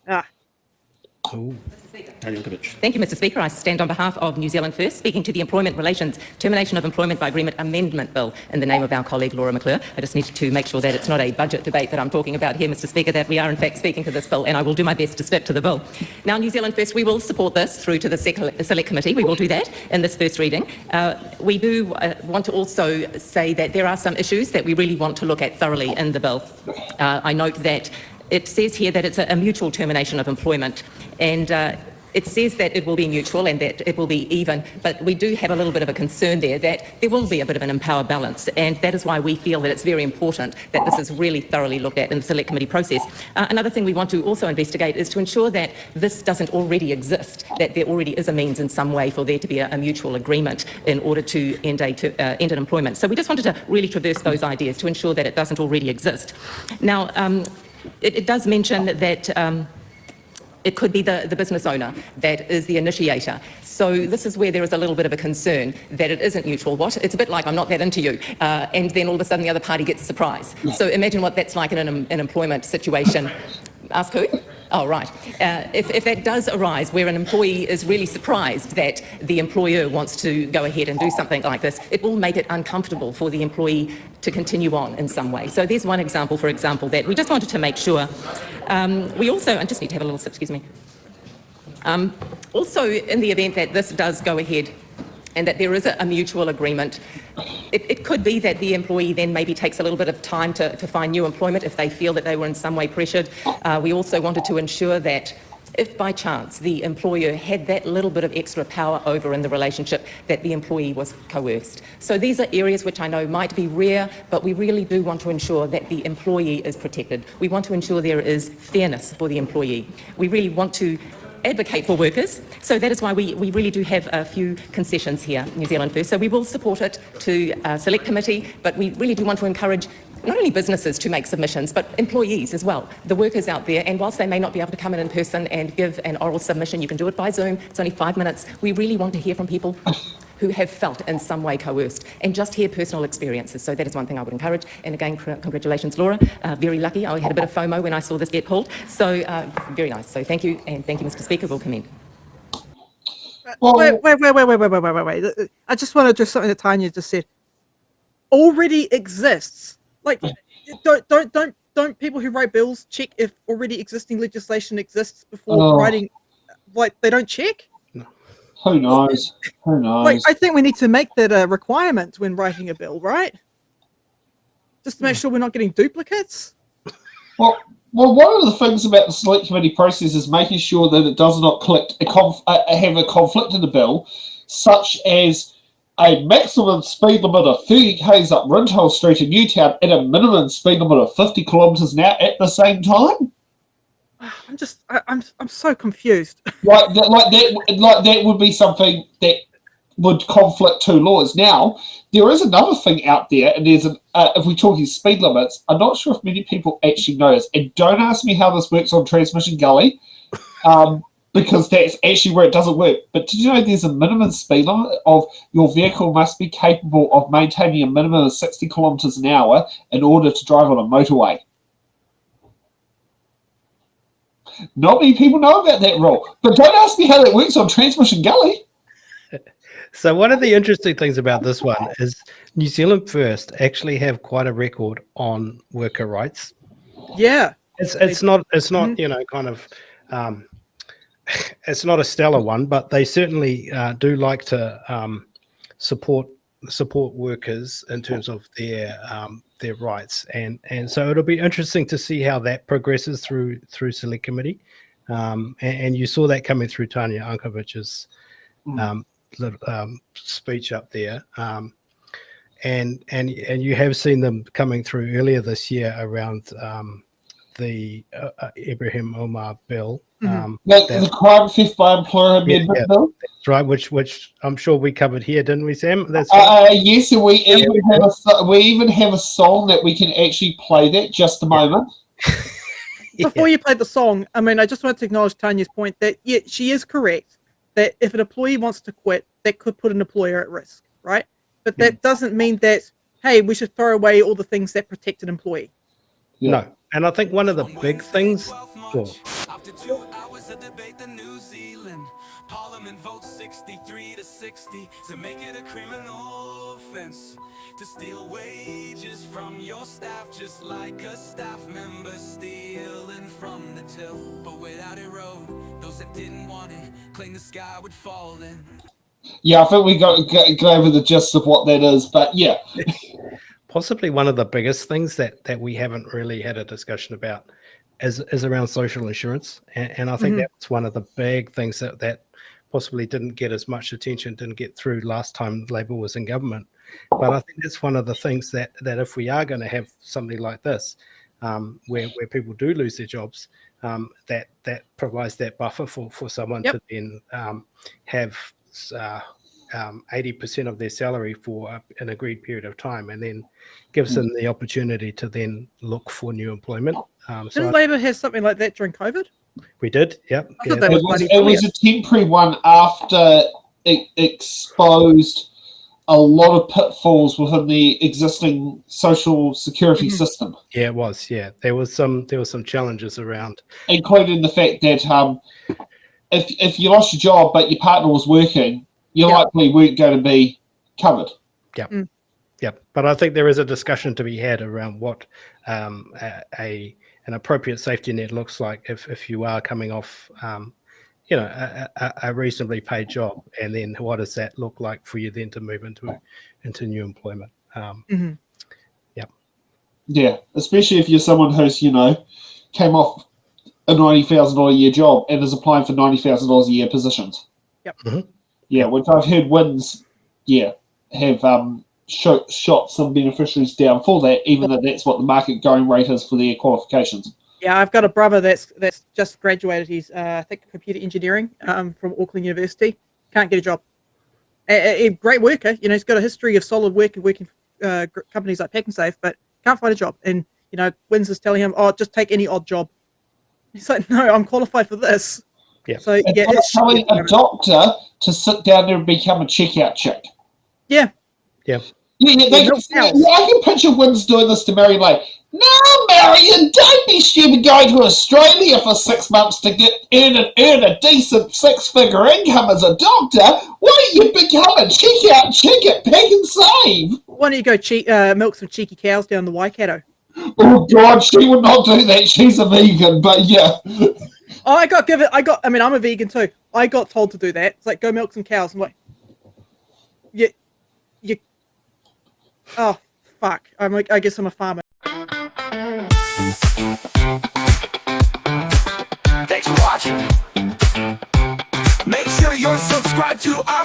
Ah. Oh, Tanya Unkovich. Thank you, Mr. Speaker. I stand on behalf of New Zealand First, speaking to the Employment Relations Termination of Employment by Agreement Amendment Bill in the name of our colleague Laura McClure. I just need to make sure that it's not a budget debate that I'm talking about here, Mr. Speaker, that we are in fact speaking to this bill, and I will do my best to stick to the bill. Now, New Zealand First, we will support this through to the Select Committee. We will do that in this first reading. We do want to also say that there are some issues that we really want to look at thoroughly in the bill. I note that it says here that it's a mutual termination of employment, and it says that it will be mutual and that it will be even, but we do have a little bit of a concern there that there will be a bit of an empower balance, and that is why we feel that it's very important that this is really thoroughly looked at in the Select Committee process. Another thing we want to also investigate is to ensure that this doesn't already exist, that there already is a means in some way for there to be a mutual agreement in order to end an employment. So we just wanted to really traverse those ideas to ensure that it doesn't already exist. Now, it does mention that it could be the business owner that is the initiator. So this is where there is a little bit of a concern that it isn't mutual. It's a bit like I'm not that into you, and then all of a sudden the other party gets a surprise. So imagine what that's like in an employment situation. Ask who? Oh, right. If that does arise where an employee is really surprised that the employer wants to go ahead and do something like this, it will make it uncomfortable for the employee to continue on in some way. So there's one example, for example, that we just wanted to make sure. We also, I just need to have a little sip, excuse me. Also, in the event that this does go ahead and that there is a mutual agreement, it could be that the employee then maybe takes a little bit of time to find new employment if they feel that they were in some way pressured. We also wanted to ensure that if by chance the employer had that little bit of extra power over in the relationship, that the employee was coerced. So these are areas which I know might be rare, but we really do want to ensure that the employee is protected. We want to ensure there is fairness for the employee. We really want to advocate for workers, so that is why we really do have a few concessions here, New Zealand First. So we will support it to Select Committee, but we really do want to encourage not only businesses to make submissions, but employees as well, the workers out there. And whilst they may not be able to come in person and give an oral submission, you can do it by Zoom. It's only 5 minutes. We really want to hear from people who have felt in some way coerced and just hear personal experiences. So that is one thing I would encourage. And again, congratulations, Laura. Very lucky. I had a bit of FOMO when I saw this get pulled. So very nice. So thank you. And thank you, Mr. Speaker. We'll commend. Wait. I just want to address something that Tanya just said. Already exists. Like, don't people who write bills check if already existing legislation exists before writing? Like, they don't check? No. Who knows? Who knows? Like, I think we need to make that a requirement when writing a bill, right? Just to make sure we're not getting duplicates. Well, one of the things about the Select Committee process is making sure that it does not have a conflict in the bill, such as a maximum speed limit of 30 k's up Rindhole Street in Newtown and a minimum speed limit of 50 kilometres an hour at the same time. I'm so confused. Like that would be something that would conflict two laws. Now, there is another thing out there, and there's if we're talking speed limits, I'm not sure if many people actually know this, and don't ask me how this works on Transmission Gully, because that's actually where it doesn't work. But did you know there's a minimum speed limit of your vehicle must be capable of maintaining a minimum of 60 kilometres an hour in order to drive on a motorway? Not many people know about that rule. But don't ask me how that works on Transmission Gully. So one of the interesting things about this one is New Zealand First actually have quite a record on worker rights. Yeah. It's not you know, kind of it's not a stellar one, but they certainly do like to support workers in terms of their rights, and so it'll be interesting to see how that progresses through Select Committee, and you saw that coming through Tanya Unkovich's speech up there, and you have seen them coming through earlier this year around the Ibrahim Omar bill. The crime theft by employer amendment bill. That's right, which I'm sure we covered here, didn't we, Sam? That's right. Yes, and we even have a song that we can actually play that. Just a moment. Before you play the song, I mean, I just want to acknowledge Tanya's point that she is correct that if an employee wants to quit, that could put an employer at risk, right? But that doesn't mean that, hey, we should throw away all the things that protect an employee. No. And I think one of the big things, 2 hours of debate in New Zealand. Parliament votes 63 to 60 to make it a criminal offense to steal wages from your staff, just like a staff member stealing from the till. But without it road, those that didn't want it claim the sky would fall in. Yeah, I think we got to go over the gist of what that is, but yeah. Possibly one of the biggest things that we haven't really had a discussion about is around social insurance. And I think that's one of the big things that possibly didn't get as much attention, didn't get through last time Labour was in government. But I think that's one of the things that if we are going to have something like this, where people do lose their jobs, that provides that buffer for someone to then have 80% of their salary for an agreed period of time, and then gives them the opportunity to then look for new employment. Didn't Labour have something like that during COVID? We did, yep. I thought that was bloody it was a temporary one after it exposed a lot of pitfalls within the existing social security system. Yeah, it was. Yeah, there was some challenges around, including the fact that if you lost your job but your partner was working, you likely weren't going to be covered. Yep. Yep. But I think there is a discussion to be had around what an appropriate safety net looks like if you are coming off a reasonably paid job, and then what does that look like for you then to move into new employment. Yeah, especially if you're someone who's came off a $90,000 a year job and is applying for $90,000 a year positions. Yeah, which I've heard wins have shot some beneficiaries down for that, even though that's what the market going rate is for their qualifications. Yeah, I've got a brother that's just graduated. He's I think computer engineering from Auckland University. Can't get a job. A great worker, he's got a history of solid work and working for companies like Pack and Save, but can't find a job. And Wins is telling him, "Oh, just take any odd job." He's like, "No, I'm qualified for this." Yeah. So it's telling a doctor to sit down there and become a checkout chick. Yeah. Yeah. I can picture Wins doing this to Mary, like, "No, Marion, don't be stupid going to Australia for 6 months to earn a decent six-figure income as a doctor. Why don't you become a checkout chick at Pack and Save? Why don't you go milk some cheeky cows down the Waikato?" Oh God, she would not do that. She's a vegan, but yeah. Oh, I'm a vegan too. I got told to do that. It's like, go milk some cows. I'm like, you. Oh, fuck. I guess I'm a farmer. Thanks for watching. Make sure you're subscribed to our